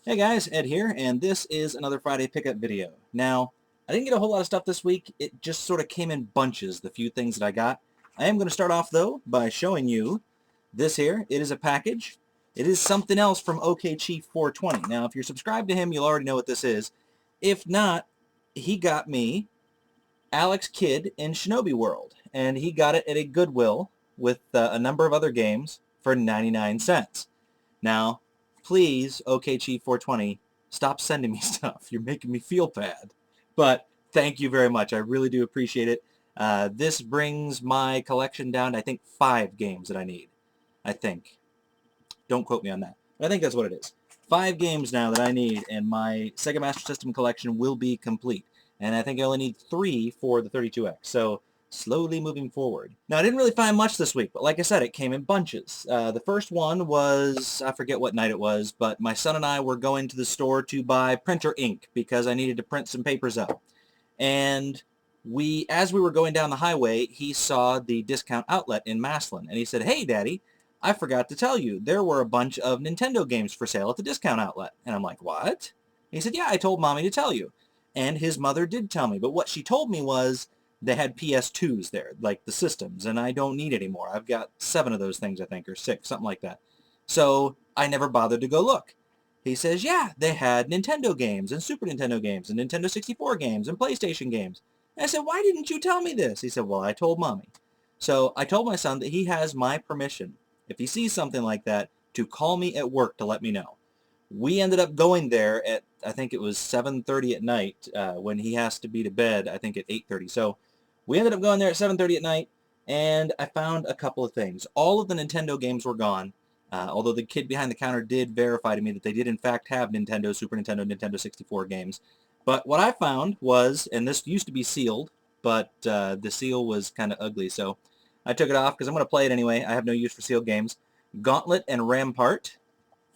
Hey guys, Ed here, and this is another Friday pickup video. Now, I didn't get a whole lot of stuff this week. It just sort of came in bunches, the few things that I got. I am going to start off, though, by showing you this here. It is a package. It is something else from OK Chief 420. Now, if you're subscribed to him, you'll already know what this is. If not, he got me Alex Kidd in Shinobi World, and he got it at a Goodwill with a number of other games for 99 cents. Now, please, OK Chief 420, stop sending me stuff. You're making me feel bad. But thank you very much. I really do appreciate it. This brings my collection down to, I think, 5 games that I need. I think. Don't quote me on that. But I think that's what it is. 5 games now that I need, and my Sega Master System collection will be complete. And I think I only need 3 for the 32X. So slowly moving forward. Now, I didn't really find much this week, but like I said, it came in bunches. The first one was, I forget what night it was, but my son and I were going to the store to buy printer ink because I needed to print some papers up. And as we were going down the highway, he saw the discount outlet in Maslin, and he said, "Hey, Daddy, I forgot to tell you, there were a bunch of Nintendo games for sale at the discount outlet." And I'm like, "What?" And he said, "Yeah, I told Mommy to tell you." And his mother did tell me, but what she told me was they had PS2s there, like the systems, and I don't need any more. I've got 7 of those things, I think, or 6, something like that. So I never bothered to go look. He says, yeah, they had Nintendo games and Super Nintendo games and Nintendo 64 games and PlayStation games. And I said, why didn't you tell me this? He said, well, I told Mommy. So I told my son that he has my permission, if he sees something like that, to call me at work to let me know. We ended up going there at, I think it was 7:30 at night when he has to be to bed, I think at 8:30. So we ended up going there at 7:30 at night, and I found a couple of things. All of the Nintendo games were gone, although the kid behind the counter did verify to me that they did in fact have Nintendo, Super Nintendo, Nintendo 64 games. But what I found was, and this used to be sealed, but the seal was kind of ugly, so I took it off because I'm going to play it anyway. I have no use for sealed games. Gauntlet and Rampart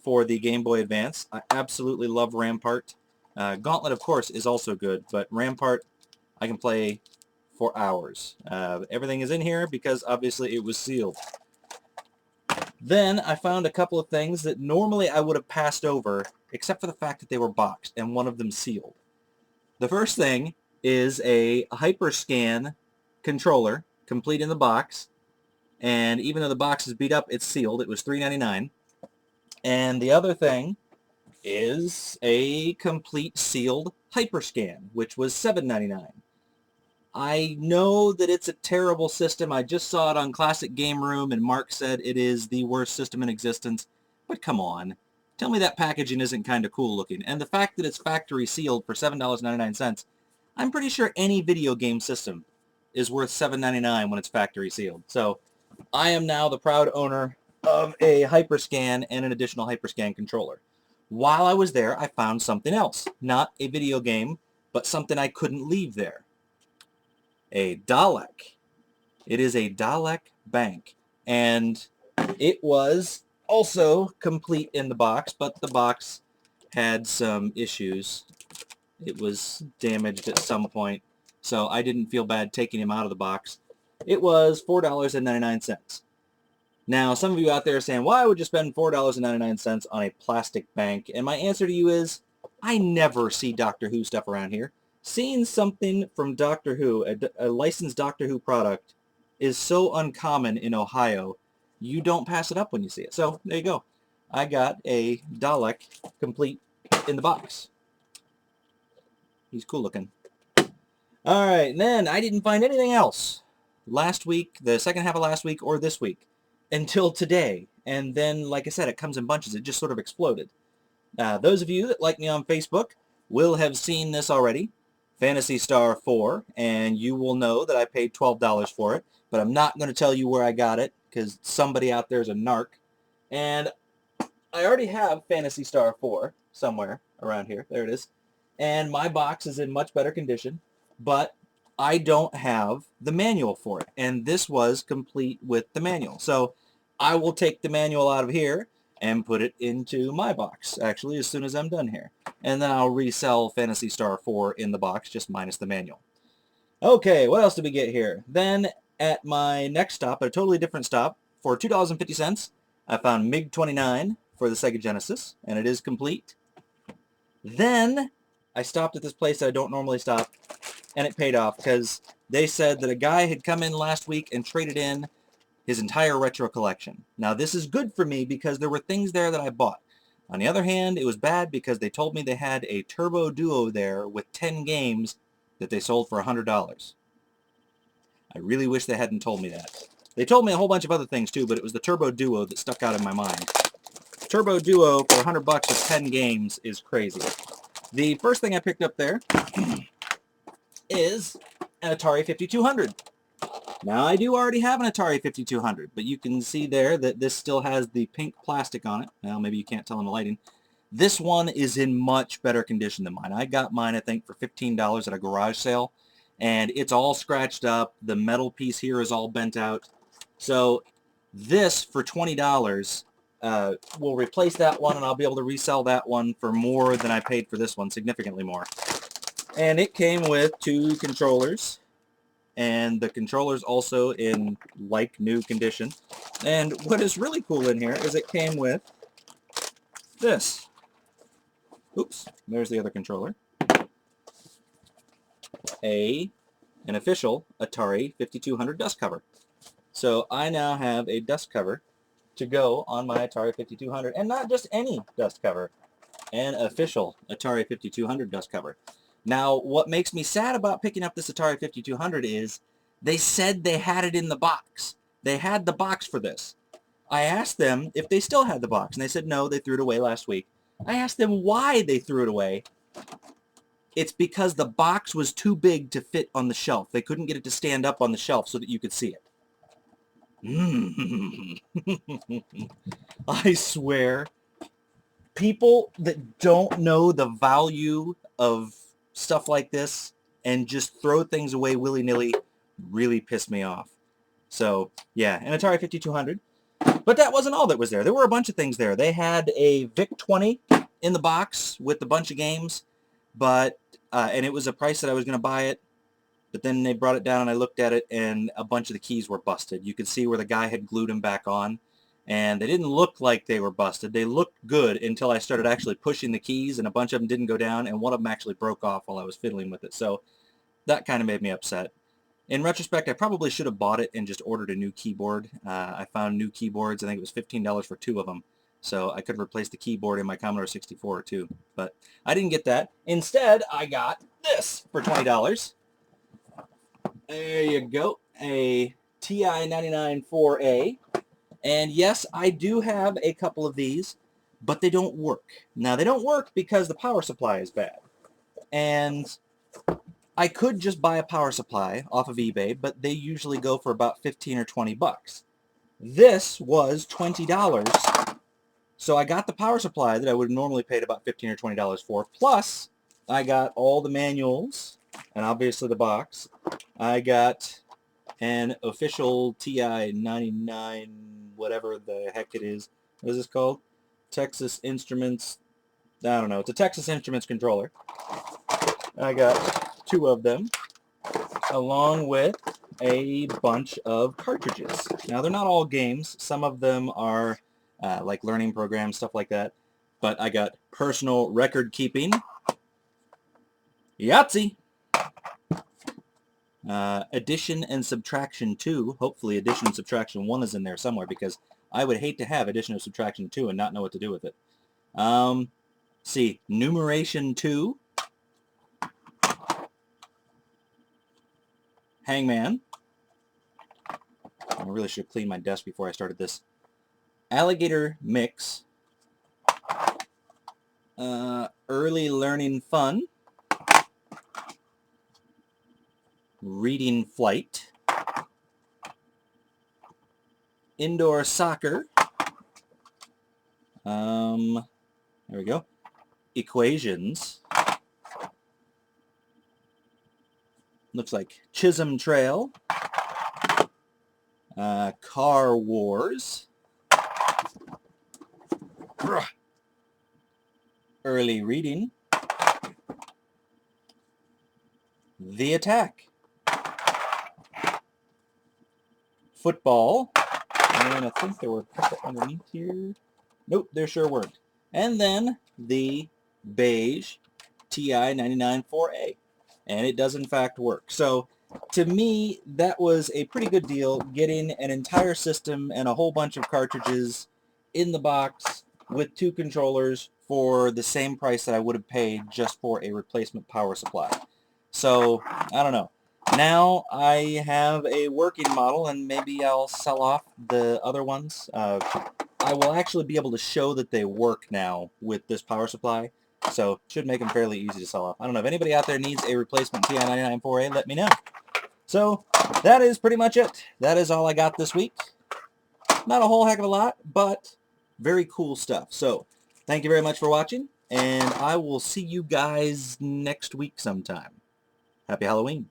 for the Game Boy Advance. I absolutely love Rampart. Gauntlet, of course, is also good, but Rampart I can play for hours. Everything is in here because obviously it was sealed. Then I found a couple of things that normally I would have passed over, except for the fact that they were boxed and one of them sealed. The first thing is a Hyperscan controller, complete in the box, and even though the box is beat up, it's sealed. It was $3.99. And the other thing is a complete sealed Hyperscan, which was $7.99. I know that it's a terrible system. I just saw it on Classic Game Room, and Mark said it is the worst system in existence. But come on. Tell me that packaging isn't kind of cool looking. And the fact that it's factory sealed for $7.99, I'm pretty sure any video game system is worth $7.99 when it's factory sealed. So I am now the proud owner of a Hyperscan and an additional Hyperscan controller. While I was there, I found something else. Not a video game, but something I couldn't leave there. A Dalek. It is a Dalek bank. And it was also complete in the box, but the box had some issues. It was damaged at some point, so I didn't feel bad taking him out of the box. It was $4.99. Now, some of you out there are saying, why would you spend $4.99 on a plastic bank? And my answer to you is, I never see Doctor Who stuff around here. Seeing something from Doctor Who, a licensed Doctor Who product, is so uncommon in Ohio, you don't pass it up when you see it. So, there you go. I got a Dalek complete in the box. He's cool looking. All right, and then I didn't find anything else last week, the second half of last week, or this week, until today. And then, like I said, it comes in bunches. It just sort of exploded. Those of you that like me on Facebook will have seen this already, Phantasy Star 4, and you will know that I paid $12 for it, but I'm not going to tell you where I got it, because somebody out there is a narc. And I already have Phantasy Star 4 somewhere around here. There it is. And my box is in much better condition, but I don't have the manual for it. And this was complete with the manual. So I will take the manual out of here and put it into my box, actually, as soon as I'm done here. And then I'll resell Phantasy Star 4 in the box, just minus the manual. Okay, what else did we get here? Then at my next stop, at a totally different stop, for $2.50, I found MiG-29 for the Sega Genesis, and it is complete. Then I stopped at this place that I don't normally stop, and it paid off because they said that a guy had come in last week and traded in his entire retro collection. Now, this is good for me because there were things there that I bought. On the other hand, it was bad because they told me they had a Turbo Duo there with 10 games that they sold for $100. I really wish they hadn't told me that. They told me a whole bunch of other things too, but it was the Turbo Duo that stuck out in my mind. Turbo Duo for $100 with 10 games is crazy. The first thing I picked up there is an Atari 5200. Now, I do already have an Atari 5200, but you can see there that this still has the pink plastic on it. Well, maybe you can't tell in the lighting. This one is in much better condition than mine. I got mine, I think, for $15 at a garage sale, and it's all scratched up. The metal piece here is all bent out. So this, for $20, will replace that one, and I'll be able to resell that one for more than I paid for this one, significantly more. And it came with 2 controllers, and the controller's also in like new condition. And what is really cool in here is it came with this. Oops, there's the other controller. An official Atari 5200 dust cover. So I now have a dust cover to go on my Atari 5200, and not just any dust cover, an official Atari 5200 dust cover. Now, what makes me sad about picking up this Atari 5200 is they said they had it in the box. They had the box for this. I asked them if they still had the box, and they said no, they threw it away last week. I asked them why they threw it away. It's because the box was too big to fit on the shelf. They couldn't get it to stand up on the shelf so that you could see it. I swear, people that don't know the value of stuff like this and just throw things away willy-nilly really piss me off. So, yeah, an Atari 5200. But that wasn't all that was there. There were a bunch of things there. They had a VIC-20 in the box with a bunch of games, but and it was a price that I was going to buy it. But then they brought it down and I looked at it and a bunch of the keys were busted. You could see where the guy had glued them back on. And they didn't look like they were busted. They looked good until I started actually pushing the keys, and a bunch of them didn't go down, and one of them actually broke off while I was fiddling with it. So that kind of made me upset. In retrospect, I probably should have bought it and just ordered a new keyboard. I found new keyboards. I think it was $15 for 2 of them. So I could replace the keyboard in my Commodore 64 too. But I didn't get that. Instead, I got this for $20. There you go. A TI 99 4A. And yes, I do have a couple of these, but they don't work. Now, they don't work because the power supply is bad. And I could just buy a power supply off of eBay, but they usually go for about 15 or 20 bucks. This was $20. So I got the power supply that I would have normally paid about 15 or $20 for, plus I got all the manuals and obviously the box. I got an official TI 99, whatever the heck it is. What is this called? Texas Instruments. I don't know. It's a Texas Instruments controller. I got 2 of them, along with a bunch of cartridges. Now, they're not all games. Some of them are like learning programs, stuff like that. But I got personal record keeping. Yahtzee! Addition and Subtraction 2. Hopefully Addition and Subtraction 1 is in there somewhere, because I would hate to have Addition and Subtraction 2 and not know what to do with it. See, Numeration 2. Hangman. I really should have cleaned my desk before I started this. Alligator Mix. Early Learning Fun. Reading Flight. Indoor Soccer. There we go. Equations. Looks like Chisholm Trail. Car Wars. Early Reading. The Attack. Football. And I think there were a couple underneath here. Nope, there sure weren't. And then the beige TI-99-4A. And it does in fact work. So to me, that was a pretty good deal, getting an entire system and a whole bunch of cartridges in the box with 2 controllers for the same price that I would have paid just for a replacement power supply. So, I don't know. Now I have a working model, and maybe I'll sell off the other ones. I will actually be able to show that they work now with this power supply, so should make them fairly easy to sell off. I don't know, if anybody out there needs a replacement TI-99-4A, let me know. So that is pretty much it. That is all I got this week. Not a whole heck of a lot, but very cool stuff. So thank you very much for watching, and I will see you guys next week sometime. Happy Halloween.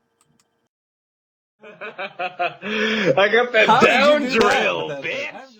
I got that down drill, bitch!